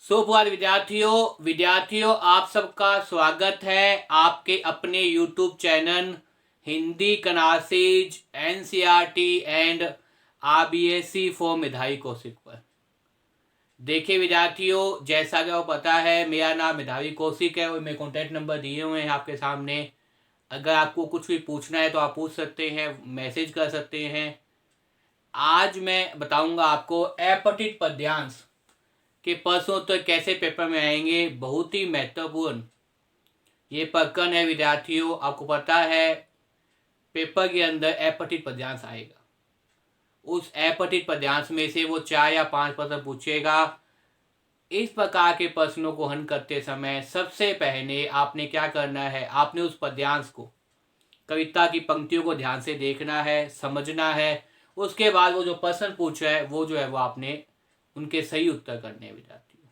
सुप्रभात विद्यार्थियों आप सबका स्वागत है आपके अपने YouTube चैनल हिंदी कनासीज NCERT and RBSC for Medhavi Kaushik पर। देखिए विद्यार्थियों, जैसा कि आपको पता है मेरा नाम मेधावी कौशिक है और मेरे कॉन्टैक्ट नंबर दिए हुए हैं आपके सामने। अगर आपको कुछ भी पूछना है तो आप पूछ सकते हैं, मैसेज कर सकते हैं। आज मैं बताऊंगा आपको अपठित पद्यांश कि प्रश्नोत्तर कैसे पेपर में आएंगे। बहुत ही महत्वपूर्ण ये प्रकरण है विद्यार्थियों। आपको पता है पेपर के अंदर अपठित पद्यांश आएगा, उस अपठित पद्यांश में से वो 4 या 5 प्रश्न पूछेगा। इस प्रकार के प्रश्नों को हल करते समय सबसे पहले आपने क्या करना है, आपने उस पद्यांश को, कविता की पंक्तियों को ध्यान से देखना है, समझना है। उसके बाद वो जो प्रश्न पूछा है वो आपने उनके सही उत्तर करने हैं विद्यार्थियों।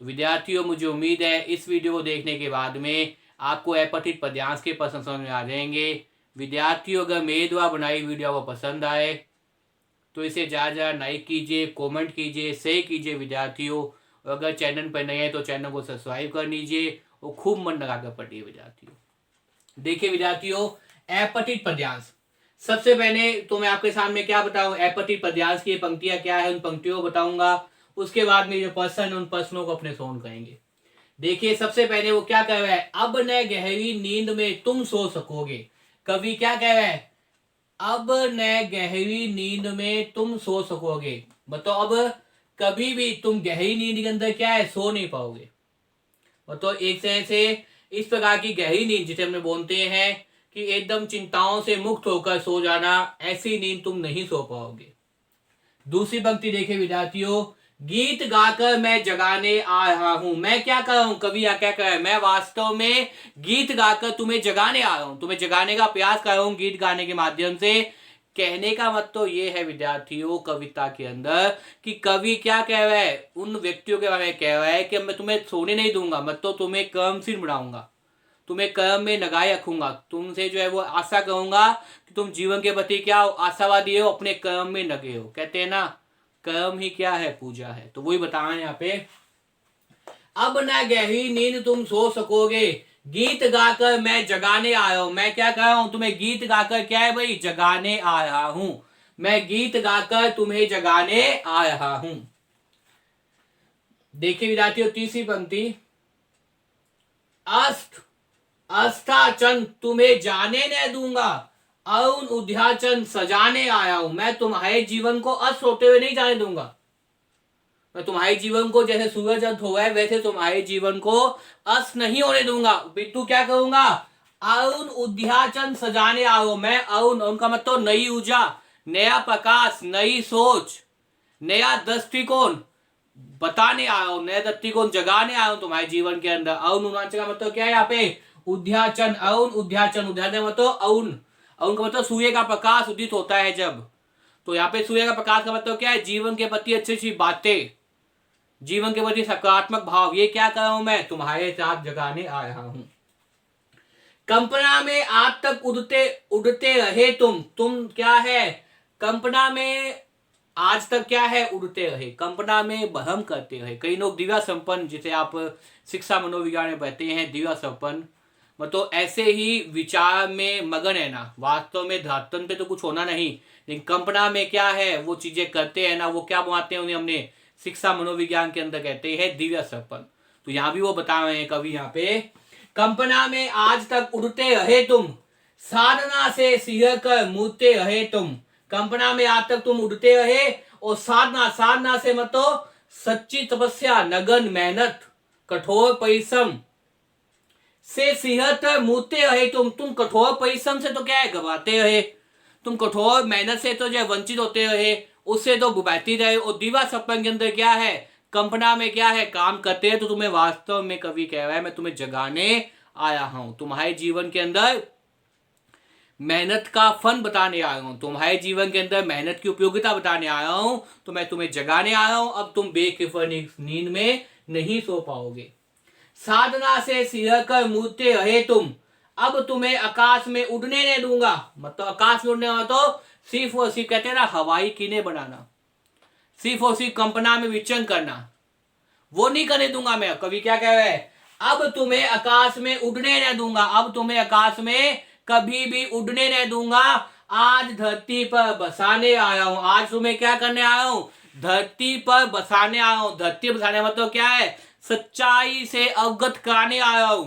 तो विद्यार्थियों, मुझे उम्मीद है इस वीडियो को देखने के बाद में आपको अपठित पद्यांश के प्रश्न समझ में आ जाएंगे। विद्यार्थियों, अगर मेरे द्वारा बनाई वीडियो आपको पसंद आए तो इसे ज़्यादा लाइक कीजिए, कमेंट कीजिए, शेयर कीजिए विद्यार्थियों। और अगर चैनल पर नए हैं तो चैनल को सब्सक्राइब कर लीजिए और खूब मन लगाकर पढ़िए विद्यार्थियों। देखिए विद्यार्थियों, अपठित पद्यांश, सबसे पहले तो मैं आपके सामने क्या बताऊं, अपठित पद्यांश की पंक्तियां क्या है उन पंक्तियों को बताऊंगा। उसके बाद में जो प्रश्न उन प्रश्नों को अपने सॉल्व करेंगे। देखिए सबसे पहले वो क्या कह रहा है, अब न गहरी नींद में तुम सो सकोगे। कवि क्या कह रहा है, अब न गहरी नींद में तुम सो सकोगे। बताओ, अब कभी भी तुम गहरी नींद के अंदर क्या है, सो नहीं पाओगे। तो एक तरह से इस प्रकार की गहरी नींद जिसे हम बोलते हैं कि एकदम चिंताओं से मुक्त होकर सो जाना, ऐसी नींद तुम नहीं सो पाओगे। दूसरी पंक्ति देखे विद्यार्थियों, गीत गाकर मैं जगाने आ रहा हूं। मैं क्या कर रहा हूं, कवि क्या कर रहा है, मैं वास्तव में गीत गाकर तुम्हें जगाने आ रहा हूं, तुम्हें जगाने का प्रयास कर रहा हूं गीत गाने के माध्यम से। कहने का मतलब तो ये है विद्यार्थियों कविता के अंदर कि कवि क्या कह रहा है, उन व्यक्तियों के बारे में कह रहा है कि मैं तुम्हें सोने नहीं दूंगा, मैं तो तुम्हें कर्मशील बनाऊंगा, तुम्हें कर्म में लगाए रखूंगा, तुमसे जो है वो आशा करूंगा कि तुम जीवन के प्रति क्या हो, आशावादी हो, अपने कर्म में लगे हो। कहते हैं ना, कर्म ही क्या है, पूजा है। तो वही बता रहे हैं यहाँ पे, अब न गहरी नींद तुम सो सकोगे, गीत गाकर मैं जगाने आया हूं। मैं क्या कर रहा हूं, तुम्हें गीत गाकर क्या है भाई, जगाने आ रहा हूं। मैं गीत गाकर तुम्हें जगाने आ रहा हूं। देखिए विद्यार्थियों, तीसरी पंक्ति, अस्त अस्ताचन तुम्हें जाने न दूंगा, अरुण उद्याचन सजाने आया हूं। मैं तुम्हारे जीवन को अस्त होते हुए नहीं जाने दूंगा। मैं तुम्हारे जीवन को जैसे सूरज अस्त हुआ है वैसे तुम्हारे जीवन को अस्त नहीं होने दूंगा। बिट्टू क्या करूंगा, अरुण उद्याचन सजाने आया हूं। मैं अरुण, उनका मतलब नई ऊर्जा, नया प्रकाश, नई सोच, नया दृष्टिकोण बताने आया हूं, नया दृष्टिकोण जगाने आया हूं तुम्हारे जीवन के अंदर। अरुण उन्नाचन का मतलब क्या है यहाँ पे, उद्याचन, अरुण उद्याचन, उद्याचन मतलब अरुण, अरुण का मतलब सूर्य का प्रकाश उदित होता है जब। तो यहाँ पे सूर्य का प्रकाश का मतलब क्या है, जीवन के प्रति अच्छी अच्छी बातें, जीवन के प्रति सकारात्मक भाव, ये क्या कर रहा हूं, मैं तुम्हारे साथ जगाने आ रहा हूं। कंपना में आज तक उड़ते उड़ते रहे तुम क्या है, कंपना में आज तक क्या है, उड़ते रहे, कंपना में भ्रम करते रहे। कई लोग दिव्या संपन्न, जिसे आप शिक्षा मनोविज्ञान में पढ़ते हैं, दिव्या संपन्न मतलब ऐसे ही विचार में मगन है ना, वास्तव में धरातल पे तो कुछ होना नहीं, लेकिन कंपना में क्या है वो चीजें करते हैं ना, वो क्या बनाते हैं, उन्हें हमने शिक्षा मनोविज्ञान के अंदर कहते हैं दिव्या संपन्न। तो यहाँ भी वो बता रहे हैं कवि यहाँ पे, कंपना में आज तक उड़ते रहे तुम, साधना से सिंह कर मूते रहे तुम। कंपना में आज तक तुम उड़ते रहे, और साधना, साधना से मतलब सच्ची तपस्या, लगन, मेहनत, कठोर परिश्रम से सिहत मूते रहे तुम कठोर परिश्रम से तो क्या है, गवाते रहे, तुम कठोर मेहनत से तो जो वंचित होते रहे, उससे तो बुबाती रहे। और दिवा सपन के अंदर क्या है, कंपना में क्या है, काम करते हैं। तो तुम्हें वास्तव में कवि कह रहा है मैं तुम्हें जगाने आया हूं, तुम्हारे जीवन के अंदर मेहनत का फन बताने आया हूं, तुम्हारे जीवन के अंदर मेहनत की उपयोगिता बताने आया हूं। तो मैं तुम्हें जगाने आया हूं, अब तुम बेखबर नींद में नहीं सो पाओगे। साधना से सिंह कर मूते रहे तुम, अब तुम्हें आकाश में उड़ने नहीं दूंगा। मतलब आकाश में उड़ने वाला तो सिर्फ और सिर्फ कहते हैं ना, हवाई कीने बनाना, सिर्फ और सिर्फ कंपना में विचरण करना, वो नहीं करने दूंगा मैं। कवि क्या कह रहा है, अब तुम्हें आकाश में उड़ने न दूंगा, अब तुम्हें आकाश में कभी भी उड़ने न दूंगा, आज धरती पर बसाने आया हूं। आज तुम्हें क्या करने आया हूं, धरती पर बसाने आया हूं। धरती बसाने मतलब क्या है, सच्चाई से अवगत कराने आया हूं,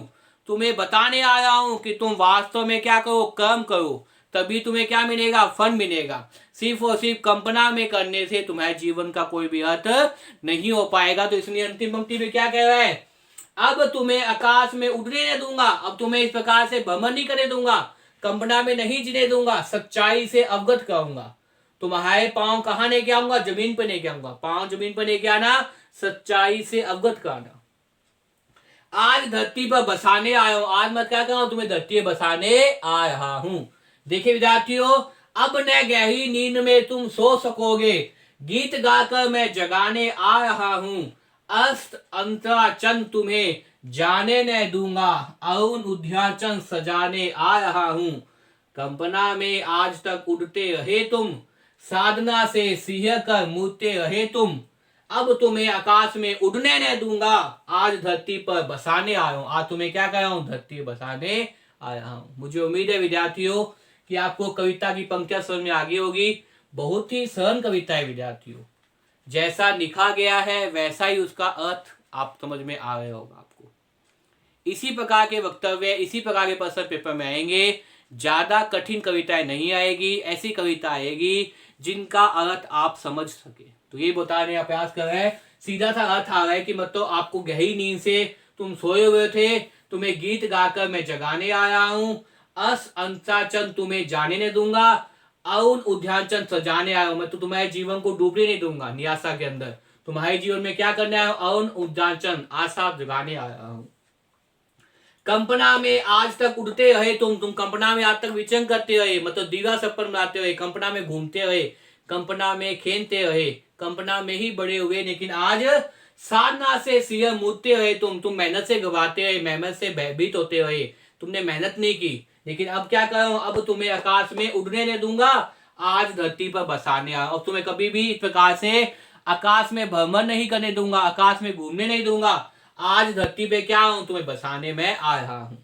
तुम्हें बताने आया हूं कि तुम वास्तव में क्या करो, कर्म करो, तभी तुम्हें क्या मिलेगा, फल मिलेगा। सिर्फ और सिर्फ कल्पना में करने से तुम्हारे जीवन का कोई भी अर्थ नहीं हो पाएगा। तो इसलिए अंतिम पंक्ति में क्या कह रहा है, अब तुम्हें आकाश में उड़ने न दूंगा, अब तुम्हें इस प्रकार से भ्रमण नहीं करने दूंगा, कल्पना में नहीं जीने दूंगा, सच्चाई से अवगत कराऊंगा। तुम्हारे पांव कहाँ लेके आऊंगा, जमीन पर लेके आऊंगा, पांव जमीन पर लेके आना, सच्चाई से अवगत कराना। आज धरती पर बसाने आया हूं, आज मैं क्या कर रहा हूं, तुम्हें धरती पर बसाने आ रहा हूं। देखिए विद्यार्थियों, अब न गहरी नींद में तुम सो सकोगे, गीत गाकर मैं जगाने आ रहा हूं, अस्त अंतराचन तुम्हें जाने न दूंगा, अरुण उद्याचन सजाने आ रहा हूं। कल्पना में आज तक उड़ते रहे तुम, साधना से सिंह कर मूर्ते रहे तुम, अब तुम्हें आकाश में उड़ने न दूंगा, आज धरती पर बसाने आया हूं। आज तुम्हें क्या कर रहा हूं, धरती पर बसाने आया हूं। मुझे उम्मीद है विद्यार्थियों कि आपको कविता की पंक्तियां समझ में आ गई होगी। बहुत ही सरल कविता है विद्यार्थियों, जैसा लिखा गया है वैसा ही उसका अर्थ आप समझ में आ रहा होगा आपको। इसी प्रकार के वक्तव्य, इसी प्रकार के प्रश्न पेपर में आएंगे। ज्यादा कठिन कविताएं नहीं आएगी, ऐसी कविता आएगी जिनका अर्थ आप समझ सके। तो ये बताने का प्रयास कर रहे हैं, सीधा सा अर्थ आ रहा है कि मतलब आपको गहरी नींद से तुम सोए हुए थे, तुम्हें गीत गाकर मैं जगाने आया हूं, अस अंताचन तुम्हें जाने नहीं दूंगा, अरुण उद्यानचन सजाने आया हूं। मैं तो तुम्हारे जीवन को डूबने नहीं दूंगा निराशा के अंदर, तुम्हारे जीवन में क्या करने आया हूं, अरुण उद्यानचन आशा जगाने आया हूं। कल्पना में आज तक उड़ते रहे तुम कल्पना में आज तक विचरण करते रहे, मतलब दीवा सपन बनाते रहे, कल्पना में घूमते रहे, कल्पना में खेलते रहे, कल्पना में ही बड़े हुए, लेकिन आज साधना से सिर मूदते रहे तुम मेहनत से गवाते रहे, मेहनत से भयभीत होते रहे, तुमने मेहनत नहीं की, लेकिन अब क्या कर रहा हूं, अब तुम्हें आकाश में उड़ने नहीं दूंगा, आज धरती पर बसाने आ, और तुम्हें कभी भी इस प्रकार से आकाश में भ्रमण नहीं करने दूंगा, आकाश में घूमने नहीं दूंगा, आज धरती पे क्या हूं, तुम्हें बसाने में आ रहा हूं।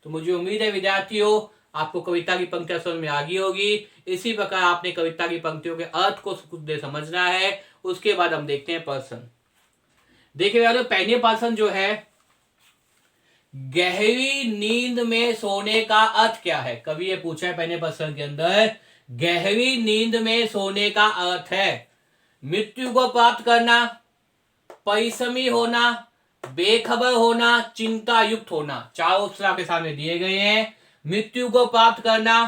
तो मुझे उम्मीद है विद्यार्थियों आपको कविता की पंक्तियां समझ में आ गई होगी। इसी प्रकार आपने कविता की पंक्तियों के अर्थ को कुछ देर समझना है। उसके बाद हम देखते हैं प्रश्न। देखिए पहले प्रश्न जो है, गहरी नींद में सोने का अर्थ क्या है। कवि ये पूछा है पहले प्रश्न के अंदर, गहरी नींद में सोने का अर्थ है मृत्यु को प्राप्त करना, परिश्रमी होना, बेखबर होना, चिंता युक्त होना। चार ऑप्शन आपके सामने दिए गए हैं। मृत्यु को प्राप्त करना,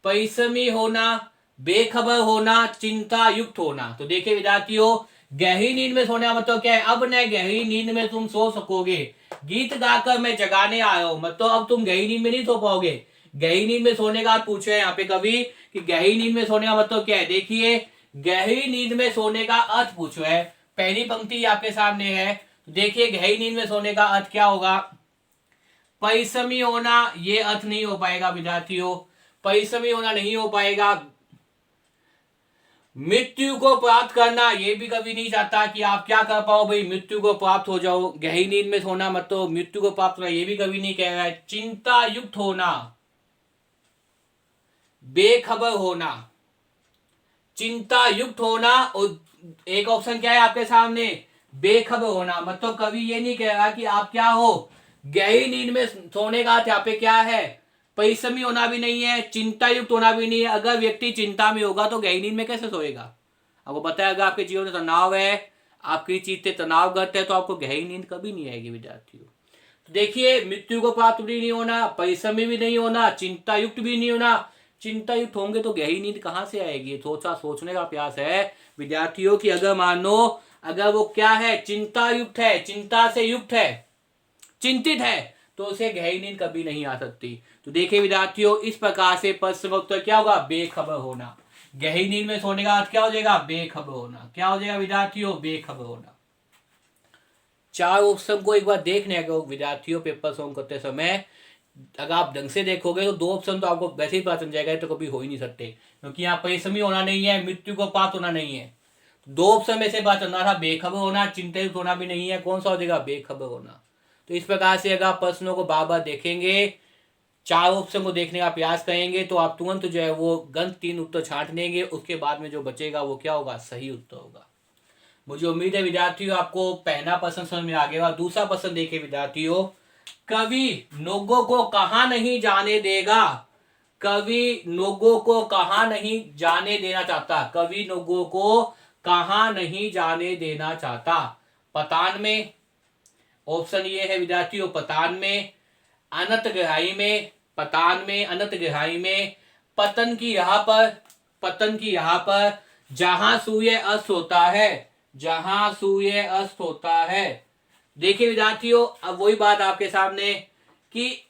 परिश्रमी होना, बेखबर होना, चिंता युक्त होना। तो देखिए विद्यार्थियों, गहरी नींद में सोने का मतलब क्या है, अब न गहरी नींद में तुम सो सकोगे, गीत गाकर मैं जगाने आया हूं, मतलब अब तुम गहरी नींद में नहीं सो पाओगे। गहरी नींद में सोने का पूछे यहाँ पे कभी कि गहरी नींद में सोने का मतलब क्या है। देखिए गहरी नींद में सोने का अर्थ पूछो है, पहली पंक्ति आपके सामने है। देखिए गहरी नींद में सोने का अर्थ क्या होगा, परिश्रमी होना, ये अर्थ नहीं हो पाएगा विद्यार्थियों, परिश्रमी होना नहीं हो पाएगा। मृत्यु को प्राप्त करना, ये भी कभी नहीं चाहता कि आप क्या कर पाओ भाई, मृत्यु को प्राप्त हो जाओ। गहरी नींद में सोना मतलब मृत्यु को प्राप्त होना, ये भी कभी नहीं कह रहा है। चिंता युक्त होना, बेखबर होना, चिंता युक्त होना, और एक ऑप्शन क्या है आपके सामने, बेखबर होना। मतलब कभी ये नहीं कह रहा कि आप क्या हो, गहरी नींद में सोने का यहाँ पे क्या है, परिश्रमी होना भी नहीं है, चिंता युक्त होना भी नहीं है। अगर व्यक्ति चिंता में होगा तो गहरी नींद में कैसे सोएगा। आपको पता है अगर आपके जीवन में तनाव है, आपकी चीजें तनावग्रस्त है, तो आपको गहरी नींद कभी नहीं आएगी विद्यार्थियों। तो देखिए मृत्यु को प्राप्त भी नहीं होना, परिश्रमी भी नहीं होना, चिंता युक्त भी नहीं होना। चिंता युक्त होंगे तो गहरी नींद कहां से आएगी। सोचने का प्रयास है विद्यार्थियों की, अगर मान लो अगर वो क्या है, चिंता युक्त है, चिंता से युक्त है, चिंतित है, तो उसे गहरी नींद कभी नहीं आ सकती। तो देखिए विद्यार्थियों, इस प्रकार से प्रश्न उत्तर क्या होगा, बेखबर होना। गहरी नींद में सोने का अर्थ क्या हो जाएगा, बेखबर होना। क्या हो जाएगा विद्यार्थियों, बेखबर होना। चार ऑप्शन को एक बार देखने का विद्यार्थियों, पेपर सॉल्व करते समय अगर आप ढंग से देखोगे तो दो ऑप्शन तो आपको वैसे ही पता चल जाएगा, तो कभी हो ही नहीं सकते, क्योंकि यहाँ परिश्रमी होना नहीं है, मृत्यु को प्राप्त होना नहीं है। दो ऑप्शन में से बात चलना था, बेखबर होना, चिंतित होना भी नहीं है, कौन सा हो जाएगा, बेखबर होना। तो इस प्रकार से अगर आप प्रश्नों को बार बार देखेंगे, चार ऑप्शन को देखने का प्रयास करेंगे, तो आप तुरंत जो है वो गंत तीन उत्तर छांट लेंगे, उसके बाद में जो बचेगा वो क्या होगा, सही उत्तर होगा। मुझे उम्मीद है विद्यार्थियों आपको पहला प्रश्न समझ में आ गया। दूसरा प्रश्न देखिए विद्यार्थियों, कवि लोगों को कहाँ नहीं जाने देगा, कवि लोगों को कहाँ नहीं जाने देना चाहता, कवि लोगों को कहाँ नहीं जाने देना चाहता, पतान में, ऑप्शन ये है विद्यार्थियों, पतान में, अनंत गहराई में, पतान में, अनंत गहराई में, पतन की यहाँ पर, पतन की यहाँ पर, जहां सूर्य अस्त होता है, जहां सूर्य अस्त होता है। देखिए विद्यार्थियों, अब वही बात आपके सामने कि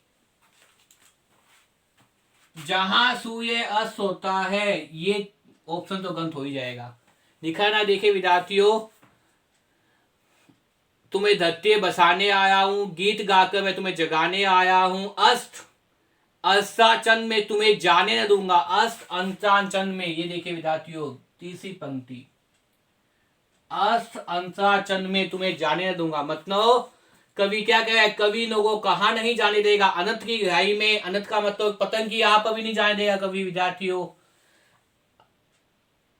जहां सूर्य अस्त होता है, ये ऑप्शन तो गलत हो ही जाएगा, लिखा ना। देखिए विद्यार्थियों, तुम्हें धरती बसाने आया हूं, गीत गाकर मैं तुम्हें जगाने आया हूं, अस्त अस्ताचन में तुम्हें जाने न दूंगा, अस्त अंताचन में, ये देखिए विद्यार्थियों तीसरी पंक्ति, अस्त अंताचन में तुम्हें जाने न दूंगा, मतलब कवि क्या कह रहा है, कवि लोगों को कहा नहीं जाने देगा, अनंत की गहराई में, अनंत का मतलब पतन की यहां पर भी नहीं जाने देगा कवि विद्यार्थियों,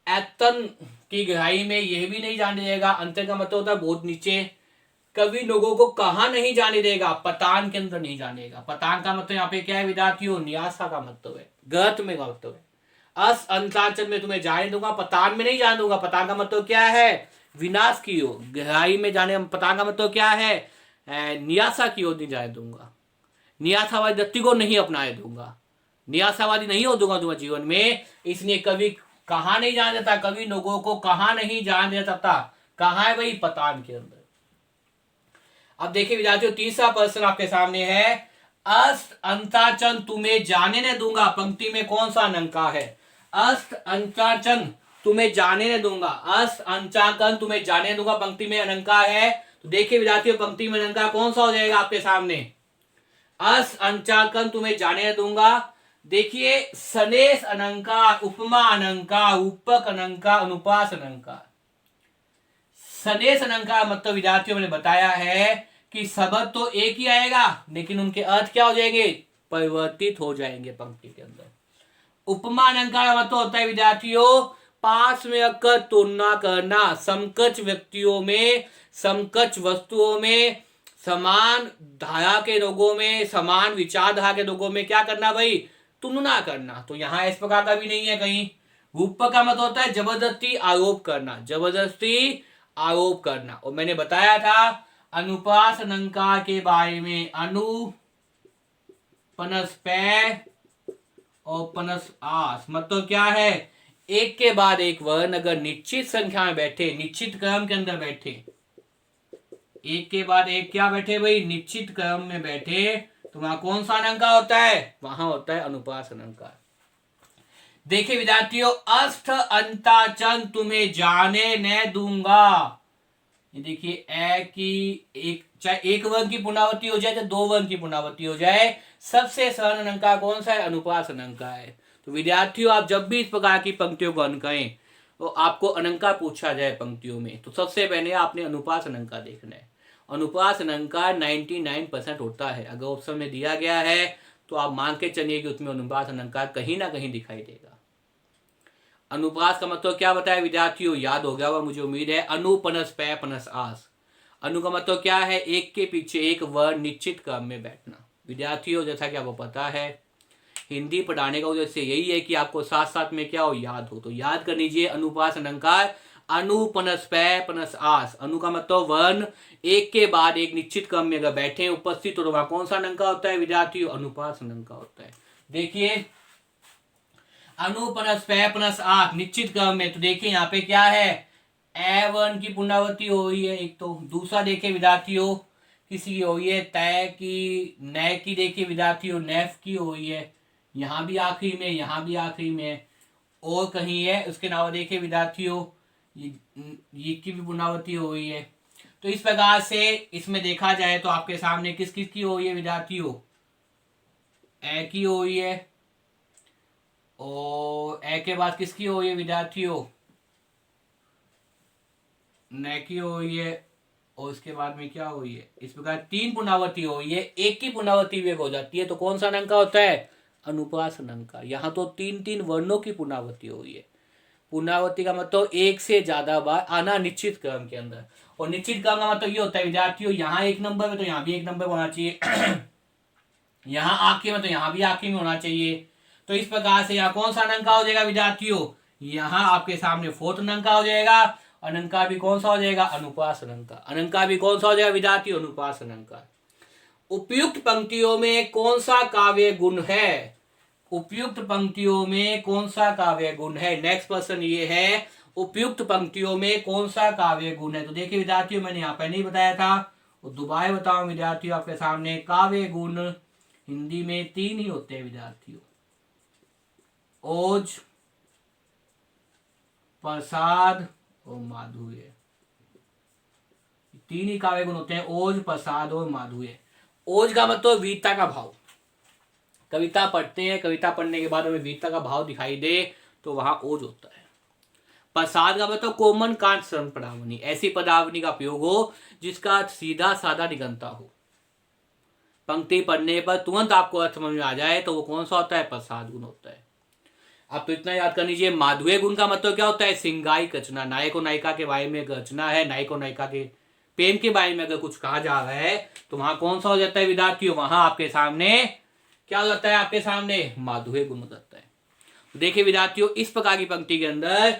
एतन की गहराई में यह भी नहीं जाने देगा, अंत का मतलब होता है बहुत नीचे, कवि लोगों को कहा नहीं जाने देगा, पतान के अंदर नहीं जाने देगा, पतान का मतलब यहाँ पे क्या है विद्यार्थियों, नियासा का मतलब है, गर्त में का मतलब है, अस अंताचल में तुम्हें जाने दूंगा, पतान में नहीं जाने दूंगा, पतान का मतलब क्या है, विनाश की ओर, गहराई में जाने, पतान का मतलब क्या है, नियासा की ओर नहीं जाने दूंगा, नियासावादी दृष्टिकोण नहीं अपनाए दूंगा, निराशावादी नहीं हो दूंगा तुम्हारे जीवन में, इसलिए कभी कहा नहीं जान देता, कभी लोगों को कहा नहीं जान देता, कहा है भाई, पतान के अंदर। अब देखिए विद्यार्थियों, तीसरा प्रश्न आपके सामने है, अस्त अंताचन तुम्हें जाने न दूंगा, पंक्ति में कौन सा अलंकार है, अस्त अंताचन तुम्हें जाने न दूंगा, अस्त अंताचन तुम्हें जाने दूंगा, पंक्ति में अलंकार है। तो देखिए विद्यार्थियों, पंक्ति में अलंकार कौन सा हो जाएगा आपके सामने, अस अंचाकन तुम्हें जाने दूंगा। देखिए सनेश अलंकार, उपमा अलंकार, रूपक अलंकार, अनुपास अलंकार, सनेश अलंकार मतलब विद्यार्थियों ने बताया है कि शब्द तो एक ही आएगा, लेकिन उनके अर्थ क्या हो जाएंगे, परिवर्तित हो जाएंगे पंक्ति के अंदर। उपमा अलंकार मतलब होता है विद्यार्थियों, पास में अक्कर तुलना करना, समकक्ष व्यक्तियों में, समकक्ष वस्तुओं में, समान धारा के लोगों में, समान विचारधारा के लोगों में क्या करना भाई, तुलना करना। तो यहां इस प्रकार का भी नहीं है कहीं। रूपक का मतलब होता है जबरदस्ती आरोप करना, जबरदस्ती आरोप करना। और मैंने बताया था अनुप्रास अलंकार के बारे में, अनु पनस पै और पनस आस, मतलब क्या है, एक के बाद एक वर्ण अगर निश्चित संख्या में बैठे, निश्चित क्रम के अंदर बैठे, एक के बाद एक क्या बैठे भाई, निश्चित क्रम में बैठे, तो वहां कौन सा अलंकार होता है, वहां होता है अनुप्रास अलंकार। देखिए विद्यार्थियों, अष्ट अंताचन तुम्हें जाने न दूंगा, ये देखिए ए की एक, चाहे एक वर्ग की पुनरावृत्ति हो जाए चाहे दो वर्ग की पुनरावृत्ति हो जाए, सबसे सरल अलंकार कौन सा है, अनुप्रास अलंकार है। तो विद्यार्थियों, आप जब भी इस प्रकार की पंक्तियों को अन करें, तो आपको अलंकार पूछा जाए पंक्तियों में, तो सबसे पहले आपने अनुप्रास अलंकार देखना है। अनुप्रास अलंकार 99% होता है, अगर ऑप्शन में दिया गया है तो आप मान के चलिए कि उसमें अनुप्रास अलंकार कहीं ना कहीं दिखाई देगा। अनुप्रास का मतलब क्या बताया विद्यार्थियों, याद हो गया हुआ मुझे उम्मीद है, अनु पनस पै पनस आस। अनु का मतलब क्या है, एक के पीछे एक वर्ण निश्चित क्रम में बैठना। विद्यार्थियों, जैसा कि आपको पता है, हिंदी पढ़ाने का उद्देश्य यही है कि आपको साथ साथ में क्या हो, याद हो। तो याद कर लीजिए अनुप्रास अलंकार, अनु पनस पै पनस आस। अनु का मतलब वर्ण एक के बाद एक निश्चित क्रम में अगर बैठे उपस्थित हो, तो वहां कौन सा अलंकार होता है विद्यार्थियों, अनुप्रास अलंकार होता है। देखिए अनु प्लस पै प्लस आठ निश्चित क्रम में, तो देखिए यहाँ पे क्या है, ए1 की पुनरावृत्ति हो रही है एक, तो दूसरा देखिए विद्यार्थियों किसी की हो रही है, तय की, नय की देखिए विद्यार्थियों नेफ की हो रही है, यहाँ भी आखिरी में, यहाँ भी आखिरी में, और कहीं है। उसके अलावा देखिए विद्यार्थियों ये की भी पुनरावृत्ति हो रही है। तो इस प्रकार से इसमें देखा जाए तो आपके सामने किस किस की हो रही है विद्यार्थियों, ए की हो रही है, और ए के बाद किसकी हो रही है विद्यार्थियों, नेकी हुई है और उसके बाद में क्या हुई है, इस प्रकार 3 पुनरावृत्ति हुई है, एक की पुनरावृत्ति वेग हो जाती है, तो कौन सा अनंका होता है, अनुप्रास अनंका। यहाँ तो 3 वर्णों की पुनरावृत्ति हुई है। पुनरावृत्ति का मतलब एक से ज्यादा बार आना निश्चित क्रम के अंदर, और निश्चित क्रम का मतलब ये होता है विद्यार्थियों, यहाँ 1 नंबर में तो यहाँ भी 1 नंबर होना चाहिए यहाँ आखिरी में तो यहाँ भी आखिरी में होना चाहिए। तो इस प्रकार से यहाँ कौन सा अनंका हो जाएगा विद्यार्थियों, यहाँ आपके सामने 4th अनंका हो जाएगा। अनंका भी कौन सा हो जाएगा, अनुप्रास अनंका। अनंका भी कौन सा हो जाएगा विद्यार्थियों, अनुप्रास अनंका। उपयुक्त पंक्तियों में कौन सा काव्य गुण है, उपयुक्त पंक्तियों में कौन सा काव्य गुण है, नेक्स्ट प्रश्न ये है, उपयुक्त पंक्तियों में कौन सा काव्य गुण है। तो देखिए विद्यार्थियों, मैंने यहाँ पहले ही बताया था और दोबारा बताऊं विद्यार्थियों आपके सामने, काव्य गुण हिंदी में 3 ही होते हैं विद्यार्थियों, ओज, प्रसाद और माधुर्य। 3 ही काव्य गुण होते हैं, ओज, प्रसाद और माधुर्य। ओज का मतलब वीरता का भाव, कविता पढ़ते हैं, कविता पढ़ने के बाद हमें वीरता का भाव दिखाई दे तो वहां ओज होता है। प्रसाद का मतलब कोमन कांट सरल पदावनी, ऐसी पदावनी का प्रयोग हो जिसका सीधा साधा निगंता हो, पंक्ति पढ़ने पर तुरंत आपको अर्थ समझ में आ जाए, तो वो कौन सा होता है, प्रसाद गुण होता है। आप तो इतना याद कर लीजिए, माधुर्य गुण का मतलब क्या होता है, सिंगाई रचना, नायक और नायिका के बारे में एक रचना है, नायक और नायिका के प्रेम के बारे में अगर कुछ कहा जा रहा है तो वहां कौन सा हो जाता है विद्यार्थियों, वहां आपके सामने क्या हो जाता है, आपके सामने माधुर्य गुण हो जाता है। तो देखिए विद्यार्थियों, इस प्रकार की पंक्ति के अंदर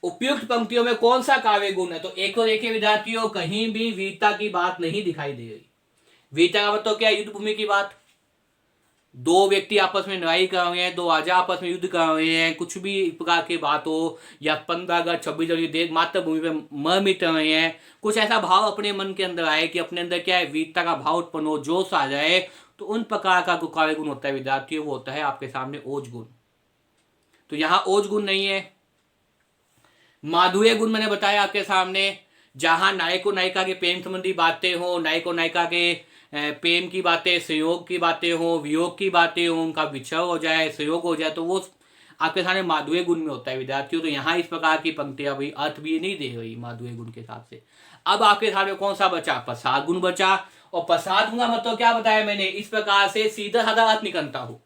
उपयुक्त पंक्तियों में कौन सा काव्य गुण है, तो एक तो देखिए विद्यार्थियों, कहीं भी वीरता की बात नहीं दिखाई दे रही। वीरता का मतलब क्या, युद्ध भूमि की बात, 2 व्यक्ति आपस में लड़ाई कर रहे हैं, 2 राजा आपस में युद्ध कर रहे हैं, कुछ भी प्रकार की बात हो, या 15 अगस्त 26 जनवरी देश मातृभूमि पे मर मिट रहे हैं, कुछ ऐसा भाव अपने मन के अंदर आए कि अपने अंदर क्या है, वीरता का भाव उत्पन्न हो, जोश आ जाए, तो उन प्रकार का काव्य गुण होता है विद्यार्थियों, वो होता है आपके सामने ओज गुण। तो यहाँ ओज गुण नहीं है। माधुर्य गुण मैंने बताया आपके सामने, जहां नायक और नायिका के प्रेम संबंधी बातें हो, नायक और नायिका के प्रेम की बातें, संयोग की बातें हो, वियोग की बातें हो, उनका विछड़ हो जाए, संयोग हो जाए, तो वो आपके सामने माधुर्य गुण में होता है विद्यार्थियों। तो यहाँ इस प्रकार की पंक्तियां भी अर्थ भी नहीं दे रही माधुर्य गुण के हिसाब से। अब आपके सामने कौन सा बचा, प्रसाद गुण बचा, और प्रसाद गुण का मतलब क्या बताया मैंने, इस प्रकार से सीधा साधा अर्थ निकलता हो,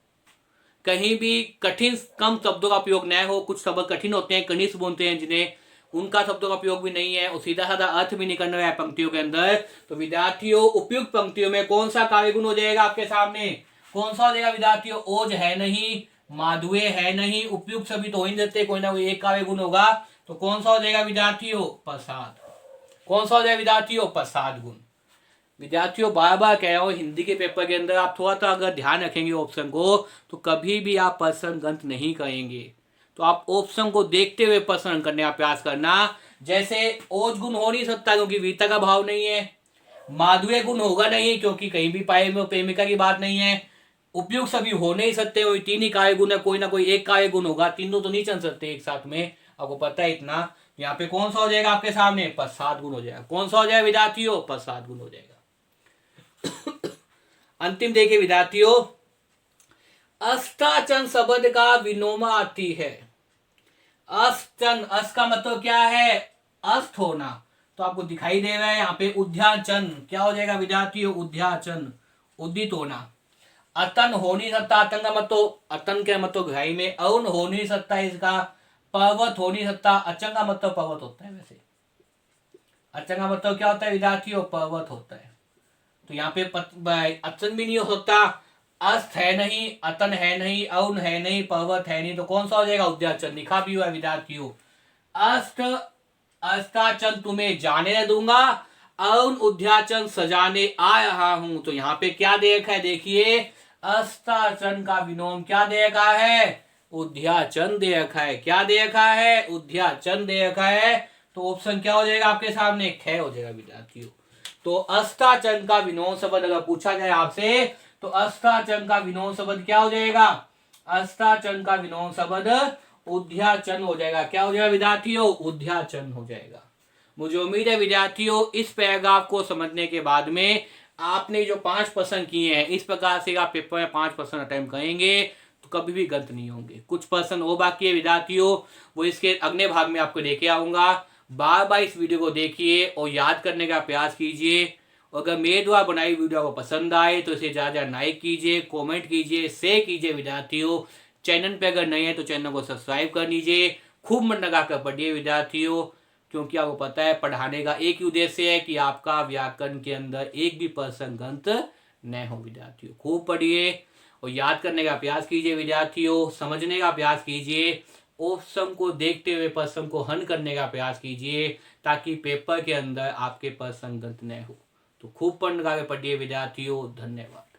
कहीं भी कठिन कम शब्दों का प्रयोग न हो, कुछ शब्द कठिन होते हैं, कनिष्ठ बोलते हैं जिन्हें, उनका शब्दों का प्रयोग भी नहीं है, और सीधा साधा अर्थ भी निकल रहा है पंक्तियों के अंदर। तो विद्यार्थियों, उपयुक्त पंक्तियों में कौन सा काव्य गुण हो जाएगा आपके सामने, कौन सा हो जाएगा विद्यार्थियों, ओज है नहीं, माधुर्य है नहीं, उपयुक्त सभी तो हो ही देते, कोई ना कोई एक काव्य गुण होगा, तो कौन सा हो जाएगा विद्यार्थियों, प्रसाद। कौन सा हो जाएगा विद्यार्थियों, प्रसाद गुण। विद्यार्थियों बार बार कह रहा हूं, हिंदी के पेपर के अंदर आप थोड़ा सा अगर ध्यान रखेंगे ऑप्शन को, तो कभी भी आप प्रश्न गलत नहीं करेंगे। तो आप ऑप्शन को देखते हुए प्रश्न करने का प्रयास करना। जैसे ओज गुण हो नहीं सकता क्योंकि वीरता का भाव नहीं है, माधुर्य गुण होगा नहीं क्योंकि कहीं भी पाए में प्रेमिका की बात नहीं है, उपयुक्त सभी हो नहीं सकते, वही 3 ही कार्य गुण है, कोई ना कोई एक कार्य गुण होगा, तीनों तो नहीं चल सकते एक साथ में, आपको पता है इतना। यहाँ पे कौन सा हो जाएगा आपके सामने, प्रसाद गुण हो जाएगा। कौन सा हो जाएगा विद्यार्थियों, प्रसाद गुण हो जाएगा। अंतिम देखिए विद्यार्थियों, अस्ताचन शब्द का विलोमार्थी है। अस्तन, अस का मतलब क्या है, अस्त होना, तो आपको दिखाई दे रहा है यहाँ पे उद्याचन, क्या हो जाएगा विद्यार्थियों, उद्याचन, उदित होना। अतन हो नहीं सकता, अतन का मतलब, अतन के मतलब घाई में, अउन हो नहीं सकता इसका, पर्वत हो नहीं सकता, अचन का मतलब पर्वत होता है, वैसे अचन का मतलब क्या होता है विद्यार्थियों, पर्वत होता है। तो यहाँ पे अचन भी नहीं हो सकता, अस्त है नहीं, अतन है नहीं, अउन है नहीं, पर्वत है नहीं, तो कौन सा हो जाएगा, उद्याचन। लिखा भी हुआ विद्यार्थियों, अस्त अस्ताचन तुम्हें जाने न दूंगा, अउन उद्याचन सजाने आ रहा हूं। तो यहाँ पे क्या दे रखा है, देखिए अस्ताचन का विलोम क्या दे रखा है, उद्याचन दे रखा है। क्या दे रखा है, उद्याचन दे रखा है। तो ऑप्शन क्या हो जाएगा आपके सामने, ख हो जाएगा विद्यार्थियों। तो अस्ताचन का विलोम शब्द अगर पूछा जाए आपसे, तो अस्ताचन का विलोम शब्द क्या हो जाएगा, अस्ताचन का विलोम शब्द उद्याचन हो जाएगा। क्या हो जाएगा विद्यार्थियों, उद्याचन हो जाएगा। मुझे उम्मीद है विद्यार्थियों, इस पैराग्राफ को समझने के बाद में आपने जो 5 प्रश्न किए हैं, इस प्रकार से आप पेपर में 5 प्रश्न अटेम्प्ट करेंगे तो कभी भी गलत नहीं होंगे। कुछ प्रश्न वो बाकी है विद्यार्थियों, वो इसके अगले भाग में आपको लेके आऊंगा। बार बार इस वीडियो को देखिए और याद करने का प्रयास कीजिए। अगर मेरे द्वारा बनाई वीडियो को पसंद आए तो इसे ज़्यादा लाइक कीजिए, कमेंट कीजिए, शेयर कीजिए विद्यार्थियों। चैनल पे अगर नए हैं तो चैनल को सब्सक्राइब कर लीजिए। खूब मन लगा कर पढ़िए विद्यार्थियों, क्योंकि आपको पता है पढ़ाने का एक ही उद्देश्य है कि आपका व्याकरण के अंदर एक भी प्रश्न गलत न हो विद्यार्थियों। खूब पढ़िए और याद करने का प्रयास कीजिए विद्यार्थियों, समझने का प्रयास कीजिए, ऑप्शन को देखते हुए प्रश्न को हल करने का प्रयास कीजिए, ताकि पेपर के अंदर आपके प्रश्न गलत न हो। तो खूब पढ़ लगा के पढ़िए विद्यार्थियों। धन्यवाद।